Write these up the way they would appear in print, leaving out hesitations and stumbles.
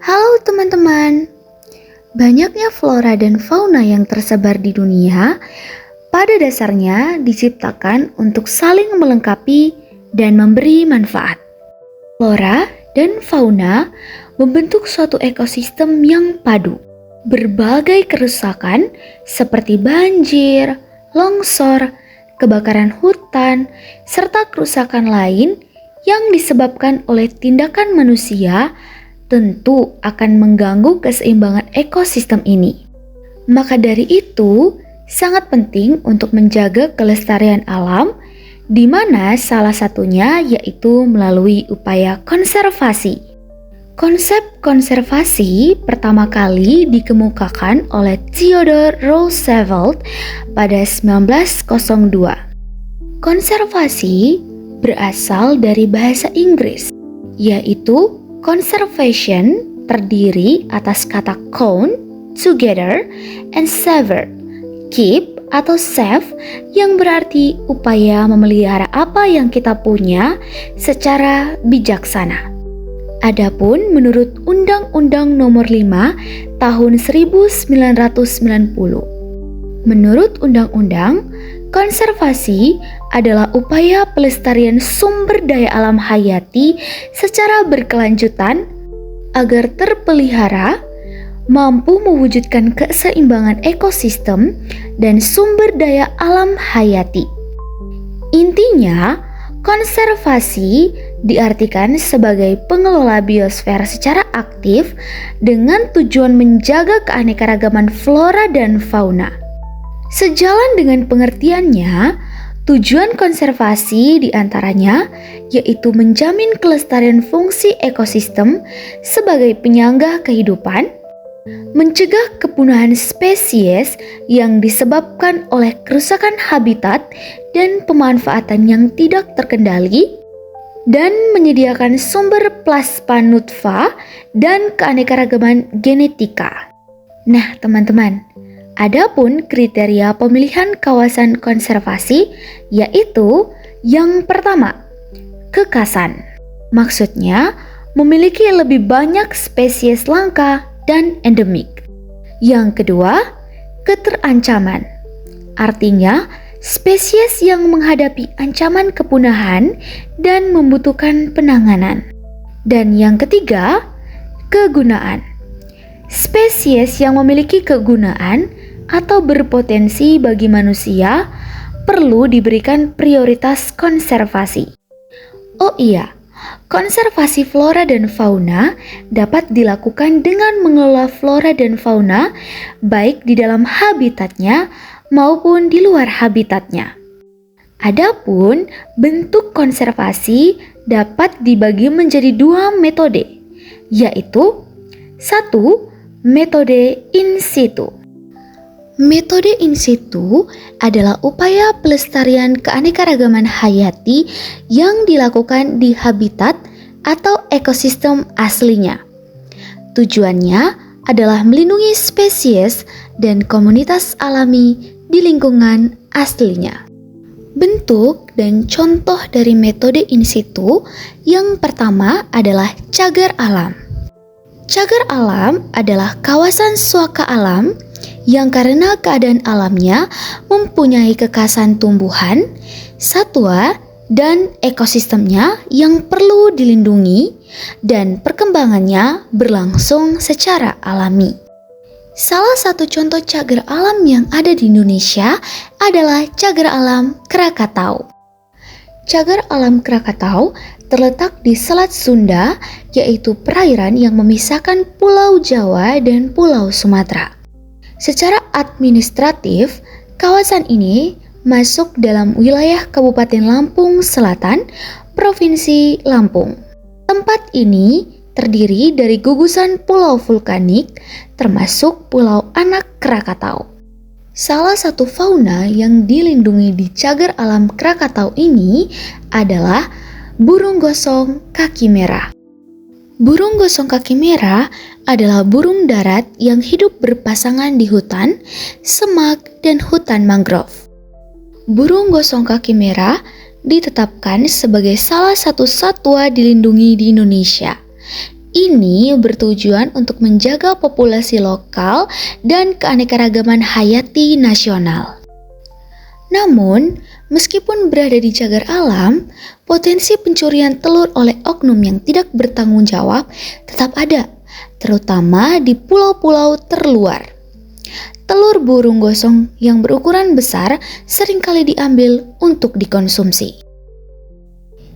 Halo teman-teman, banyaknya flora dan fauna yang tersebar di dunia pada dasarnya diciptakan untuk saling melengkapi dan memberi manfaat. Flora dan fauna membentuk suatu ekosistem yang padu. Berbagai kerusakan seperti banjir, longsor, kebakaran hutan, serta kerusakan lain yang disebabkan oleh tindakan manusia tentu akan mengganggu keseimbangan ekosistem ini. Maka dari itu, sangat penting untuk menjaga kelestarian alam, di mana salah satunya yaitu melalui upaya konservasi. Konsep konservasi pertama kali dikemukakan oleh Theodore Roosevelt pada 1902. Konservasi berasal dari bahasa Inggris, yaitu conservation terdiri atas kata count, together, and savor, keep atau save yang berarti upaya memelihara apa yang kita punya secara bijaksana. Adapun menurut Undang-Undang Nomor 5 Tahun 1990, menurut undang-undang, konservasi adalah upaya pelestarian sumber daya alam hayati secara berkelanjutan agar terpelihara, mampu mewujudkan keseimbangan ekosistem dan sumber daya alam hayati. Intinya, konservasi diartikan sebagai pengelola biosfer secara aktif dengan tujuan menjaga keanekaragaman flora dan fauna. Sejalan dengan pengertiannya, tujuan konservasi diantaranya yaitu menjamin kelestarian fungsi ekosistem sebagai penyangga kehidupan, mencegah kepunahan spesies yang disebabkan oleh kerusakan habitat dan pemanfaatan yang tidak terkendali, dan menyediakan sumber plasma nutfah dan keanekaragaman genetika. Nah, teman-teman, adapun kriteria pemilihan kawasan konservasi yaitu yang pertama, kekasan. Maksudnya, memiliki lebih banyak spesies langka dan endemik. Yang kedua, keterancaman. Artinya, spesies yang menghadapi ancaman kepunahan dan membutuhkan penanganan. Dan yang ketiga, kegunaan. Spesies yang memiliki kegunaan atau berpotensi bagi manusia perlu diberikan prioritas konservasi. Oh iya, konservasi flora dan fauna dapat dilakukan dengan mengelola flora dan fauna baik di dalam habitatnya maupun di luar habitatnya. Adapun bentuk konservasi dapat dibagi menjadi dua metode, yaitu 1. Metode in situ. Metode in situ adalah upaya pelestarian keanekaragaman hayati yang dilakukan di habitat atau ekosistem aslinya. Tujuannya adalah melindungi spesies dan komunitas alami di lingkungan aslinya. Bentuk dan contoh dari metode in situ yang pertama adalah cagar alam. Cagar alam adalah kawasan suaka alam yang karena keadaan alamnya mempunyai kekhasan tumbuhan, satwa, dan ekosistemnya yang perlu dilindungi dan perkembangannya berlangsung secara alami. Salah satu contoh cagar alam yang ada di Indonesia adalah cagar alam Krakatau. Cagar alam Krakatau terletak di Selat Sunda, yaitu perairan yang memisahkan Pulau Jawa dan Pulau Sumatera. Secara administratif, kawasan ini masuk dalam wilayah Kabupaten Lampung Selatan, Provinsi Lampung. Tempat ini terdiri dari gugusan pulau vulkanik termasuk Pulau Anak Krakatau. Salah satu fauna yang dilindungi di cagar alam Krakatau ini adalah burung gosong kaki merah. Burung gosong kaki merah adalah burung darat yang hidup berpasangan di hutan, semak, dan hutan mangrove. Burung gosong kaki merah ditetapkan sebagai salah satu satwa dilindungi di Indonesia. Ini bertujuan untuk menjaga populasi lokal dan keanekaragaman hayati nasional. Namun, meskipun berada di cagar alam, potensi pencurian telur oleh oknum yang tidak bertanggung jawab tetap ada, terutama di pulau-pulau terluar. Telur burung gosong yang berukuran besar seringkali diambil untuk dikonsumsi.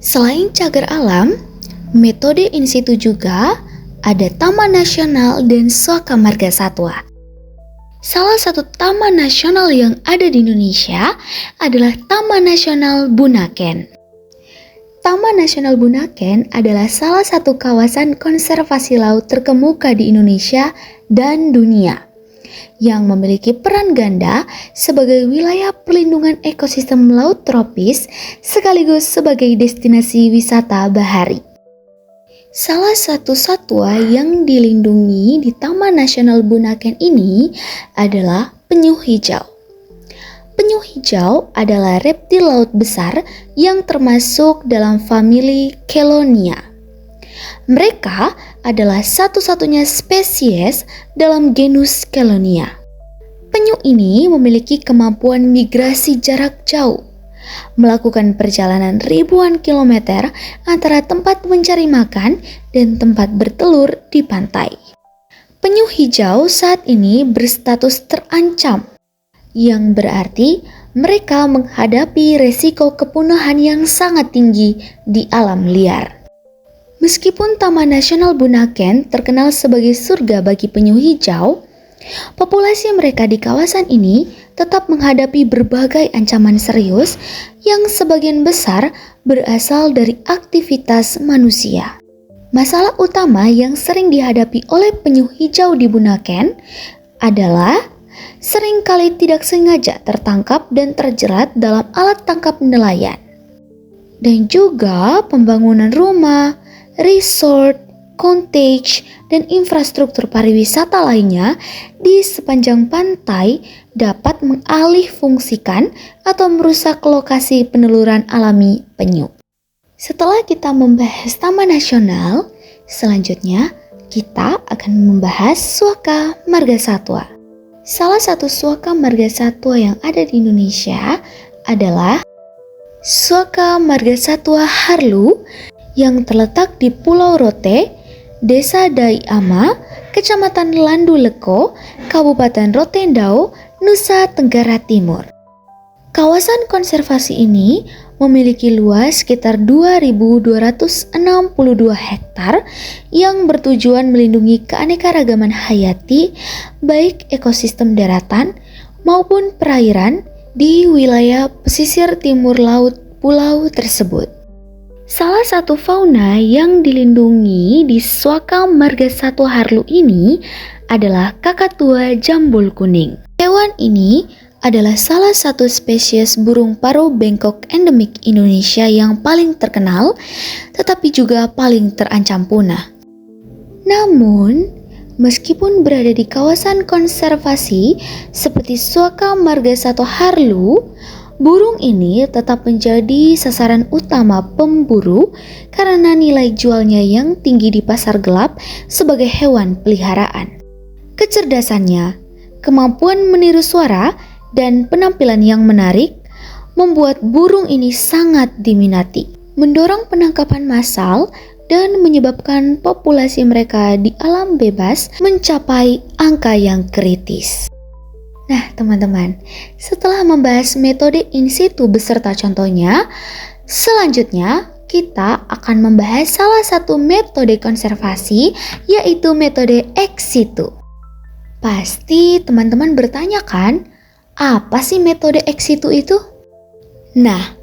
Selain cagar alam, metode in situ juga ada Taman Nasional dan Suaka Marga Satwa. Salah satu taman nasional yang ada di Indonesia adalah Taman Nasional Bunaken. Taman Nasional Bunaken adalah salah satu kawasan konservasi laut terkemuka di Indonesia dan dunia, yang memiliki peran ganda sebagai wilayah perlindungan ekosistem laut tropis sekaligus sebagai destinasi wisata bahari. Salah satu satwa yang dilindungi di Taman Nasional Bunaken ini adalah penyu hijau. Penyu hijau adalah reptil laut besar yang termasuk dalam famili Chelonia. Mereka adalah satu-satunya spesies dalam genus Chelonia. Penyu ini memiliki kemampuan migrasi jarak jauh, melakukan perjalanan ribuan kilometer antara tempat mencari makan dan tempat bertelur di pantai. Penyu hijau saat ini berstatus terancam, yang berarti mereka menghadapi resiko kepunahan yang sangat tinggi di alam liar. Meskipun Taman Nasional Bunaken terkenal sebagai surga bagi penyu hijau, populasi mereka di kawasan ini tetap menghadapi berbagai ancaman serius yang sebagian besar berasal dari aktivitas manusia. Masalah utama yang sering dihadapi oleh penyu hijau di Bunaken adalah seringkali tidak sengaja tertangkap dan terjerat dalam alat tangkap nelayan. Dan juga pembangunan rumah, resort, cottage, dan infrastruktur pariwisata lainnya di sepanjang pantai dapat mengalihfungsikan atau merusak lokasi peneluran alami penyu. Setelah kita membahas Taman Nasional, selanjutnya kita akan membahas Suaka Marga Satwa. Salah satu Suaka Marga Satwa yang ada di Indonesia adalah Suaka Marga Satwa Harlu yang terletak di Pulau Rote, Desa Dai Ama, Kecamatan Landu Leko, Kabupaten Rotendao, Nusa Tenggara Timur. Kawasan konservasi ini memiliki luas sekitar 2.262 hektar yang bertujuan melindungi keanekaragaman hayati baik ekosistem daratan maupun perairan di wilayah pesisir timur laut pulau tersebut. Salah satu fauna yang dilindungi di Suaka Marga Satwa Harlu ini adalah kakatua jambul kuning. Hewan ini adalah salah satu spesies burung paro bengkok endemik Indonesia yang paling terkenal, tetapi juga paling terancam punah. Namun, meskipun berada di kawasan konservasi seperti Suaka Marga Satwa Harlu, burung ini tetap menjadi sasaran utama pemburu karena nilai jualnya yang tinggi di pasar gelap sebagai hewan peliharaan. Kecerdasannya, kemampuan meniru suara, dan penampilan yang menarik membuat burung ini sangat diminati, mendorong penangkapan massal dan menyebabkan populasi mereka di alam bebas mencapai angka yang kritis. Nah teman-teman, setelah membahas metode in situ beserta contohnya, selanjutnya kita akan membahas salah satu metode konservasi, yaitu metode ex situ. Pasti teman-teman bertanya kan, apa sih metode ex situ itu? Nah,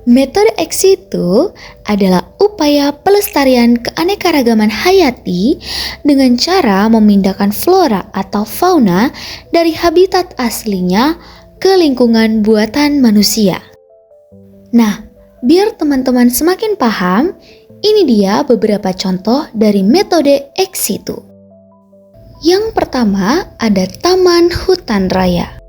metode ex situ adalah upaya pelestarian keanekaragaman hayati dengan cara memindahkan flora atau fauna dari habitat aslinya ke lingkungan buatan manusia. Nah, biar teman-teman semakin paham, ini dia beberapa contoh dari metode ex situ. Yang pertama ada Taman Hutan Raya.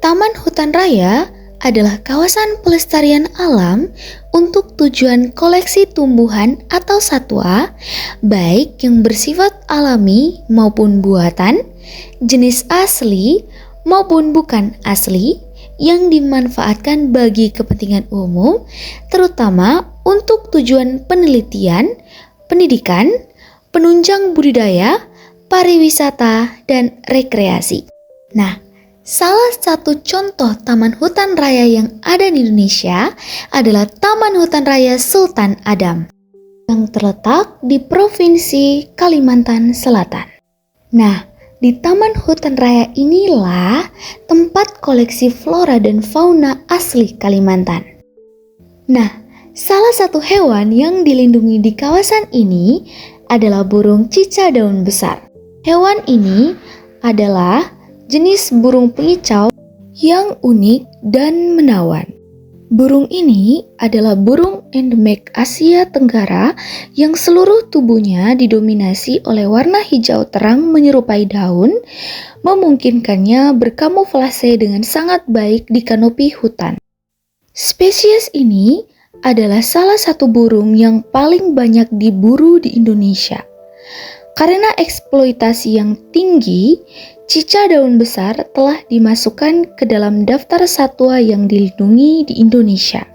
Taman Hutan Raya adalah kawasan pelestarian alam untuk tujuan koleksi tumbuhan atau satwa, baik yang bersifat alami maupun buatan, jenis asli maupun bukan asli, yang dimanfaatkan bagi kepentingan umum, terutama untuk tujuan penelitian, pendidikan, penunjang budidaya, pariwisata, dan rekreasi. Nah, salah satu contoh taman hutan raya yang ada di Indonesia adalah Taman Hutan Raya Sultan Adam yang terletak di Provinsi Kalimantan Selatan. Nah, di Taman Hutan Raya inilah tempat koleksi flora dan fauna asli Kalimantan. Nah, salah satu hewan yang dilindungi di kawasan ini adalah burung cicak daun besar. Hewan ini adalah jenis burung pengicau yang unik dan menawan. Burung ini adalah burung endemik Asia Tenggara yang seluruh tubuhnya didominasi oleh warna hijau terang menyerupai daun, memungkinkannya berkamuflase dengan sangat baik di kanopi hutan. Spesies ini adalah salah satu burung yang paling banyak diburu di Indonesia. Karena eksploitasi yang tinggi, cicak daun besar telah dimasukkan ke dalam daftar satwa yang dilindungi di Indonesia.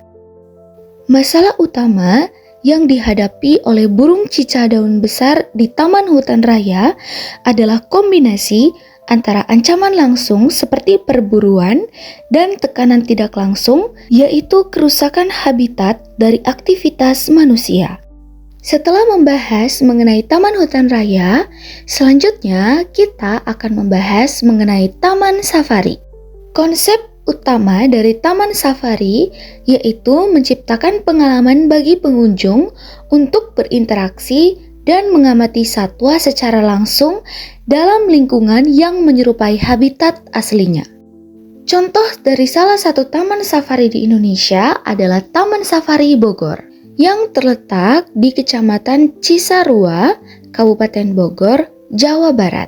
Masalah utama yang dihadapi oleh burung cicak daun besar di Taman Hutan Raya adalah kombinasi antara ancaman langsung seperti perburuan dan tekanan tidak langsung, yaitu kerusakan habitat dari aktivitas manusia. Setelah membahas mengenai Taman Hutan Raya, selanjutnya kita akan membahas mengenai Taman Safari. Konsep utama dari Taman Safari yaitu menciptakan pengalaman bagi pengunjung untuk berinteraksi dan mengamati satwa secara langsung dalam lingkungan yang menyerupai habitat aslinya. Contoh dari salah satu Taman Safari di Indonesia adalah Taman Safari Bogor, yang terletak di Kecamatan Cisarua, Kabupaten Bogor, Jawa Barat.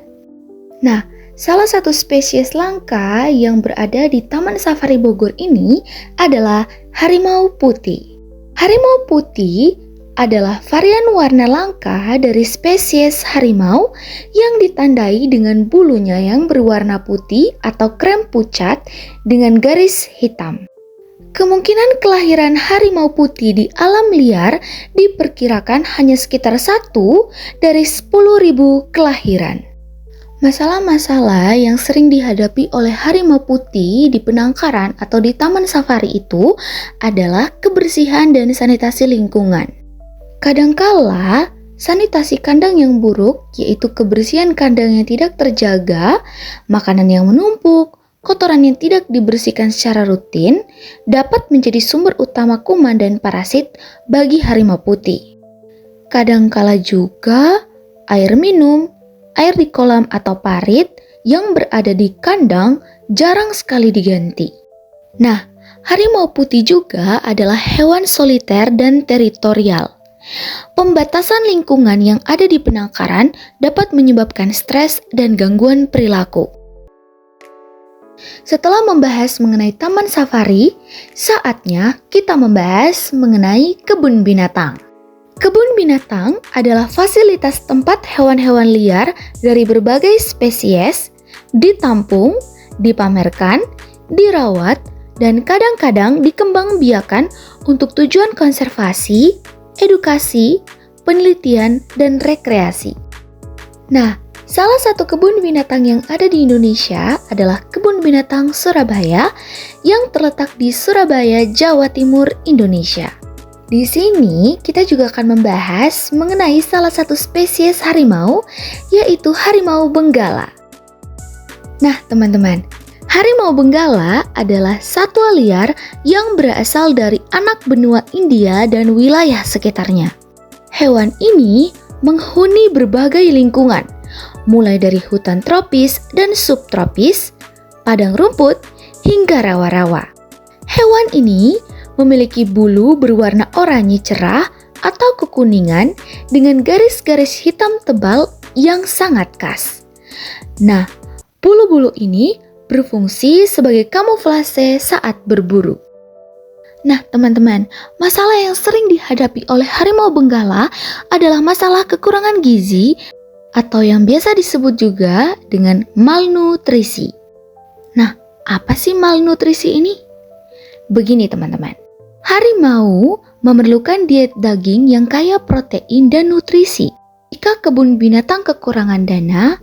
Nah, salah satu spesies langka yang berada di Taman Safari Bogor ini adalah harimau putih. Harimau putih adalah varian warna langka dari spesies harimau yang ditandai dengan bulunya yang berwarna putih atau krem pucat dengan garis hitam. Kemungkinan kelahiran harimau putih di alam liar diperkirakan hanya sekitar 1 dari 10.000 kelahiran. Masalah-masalah yang sering dihadapi oleh harimau putih di penangkaran atau di taman safari itu adalah kebersihan dan sanitasi lingkungan. Kadangkala, sanitasi kandang yang buruk, yaitu kebersihan kandang yang tidak terjaga, makanan yang menumpuk, kotoran yang tidak dibersihkan secara rutin dapat menjadi sumber utama kuman dan parasit bagi harimau putih. Kadangkala juga air minum, air di kolam atau parit yang berada di kandang jarang sekali diganti. Nah, harimau putih juga adalah hewan soliter dan teritorial. Pembatasan lingkungan yang ada di penangkaran dapat menyebabkan stres dan gangguan perilaku. Setelah membahas mengenai taman safari, saatnya kita membahas mengenai kebun binatang. Kebun binatang adalah fasilitas tempat hewan-hewan liar dari berbagai spesies ditampung, dipamerkan, dirawat, dan kadang-kadang dikembangbiakan untuk tujuan konservasi, edukasi, penelitian, dan rekreasi. Nah, salah satu kebun binatang yang ada di Indonesia adalah Kebun Binatang Surabaya yang terletak di Surabaya, Jawa Timur, Indonesia. Di sini kita juga akan membahas mengenai salah satu spesies harimau, yaitu harimau benggala. Nah, teman-teman, harimau benggala adalah satwa liar yang berasal dari anak benua India dan wilayah sekitarnya. Hewan ini menghuni berbagai lingkungan, mulai dari hutan tropis dan subtropis, padang rumput, hingga rawa-rawa. Hewan ini memiliki bulu berwarna oranye cerah atau kekuningan dengan garis-garis hitam tebal yang sangat khas. Nah, bulu-bulu ini berfungsi sebagai kamuflase saat berburu. Nah, teman-teman, masalah yang sering dihadapi oleh harimau benggala adalah masalah kekurangan gizi atau yang biasa disebut juga dengan malnutrisi. Nah, apa sih malnutrisi ini? Begini, teman-teman. Harimau memerlukan diet daging yang kaya protein dan nutrisi. Jika kebun binatang kekurangan dana,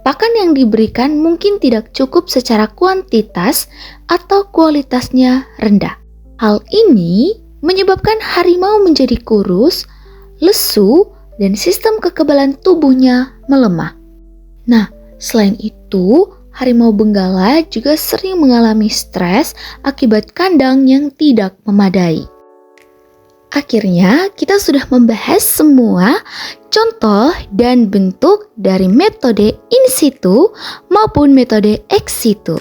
pakan yang diberikan mungkin tidak cukup secara kuantitas atau kualitasnya rendah. Hal ini menyebabkan harimau menjadi kurus, lesu, dan sistem kekebalan tubuhnya melemah. Nah, selain itu, harimau benggala juga sering mengalami stres akibat kandang yang tidak memadai. Akhirnya, kita sudah membahas semua contoh dan bentuk dari metode in situ maupun metode ex situ.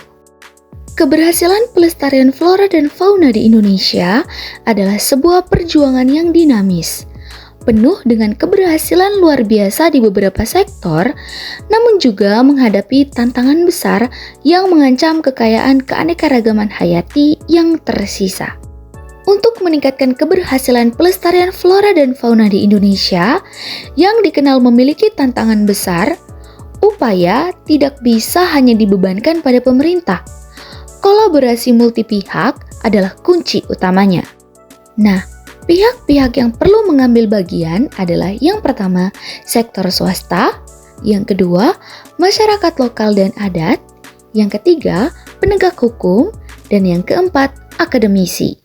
Keberhasilan pelestarian flora dan fauna di Indonesia adalah sebuah perjuangan yang dinamis, penuh dengan keberhasilan luar biasa di beberapa sektor, namun juga menghadapi tantangan besar yang mengancam kekayaan keanekaragaman hayati yang tersisa. Untuk meningkatkan keberhasilan pelestarian flora dan fauna di Indonesia yang dikenal memiliki tantangan besar, upaya tidak bisa hanya dibebankan pada pemerintah. Kolaborasi multi pihak adalah kunci utamanya. Nah, pihak-pihak yang perlu mengambil bagian adalah yang pertama, sektor swasta, yang kedua, masyarakat lokal dan adat, yang ketiga, penegak hukum, dan yang keempat, akademisi.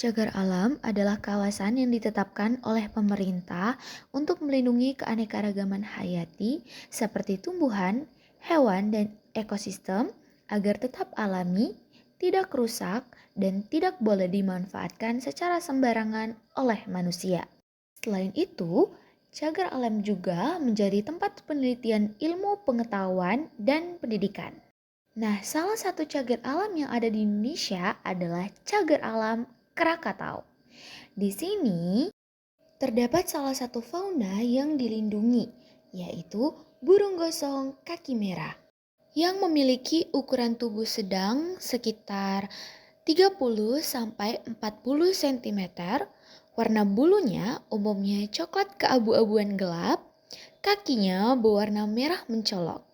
Cagar alam adalah kawasan yang ditetapkan oleh pemerintah untuk melindungi keanekaragaman hayati seperti tumbuhan, hewan, dan ekosistem agar tetap alami, tidak rusak, dan tidak boleh dimanfaatkan secara sembarangan oleh manusia. Selain itu, cagar alam juga menjadi tempat penelitian ilmu pengetahuan dan pendidikan. Nah, salah satu cagar alam yang ada di Indonesia adalah cagar alam Krakatau. Di sini terdapat salah satu fauna yang dilindungi, yaitu burung gosong kaki merah, yang memiliki ukuran tubuh sedang sekitar 30-40 cm. Warna bulunya umumnya coklat keabu-abuan gelap, kakinya berwarna merah mencolok.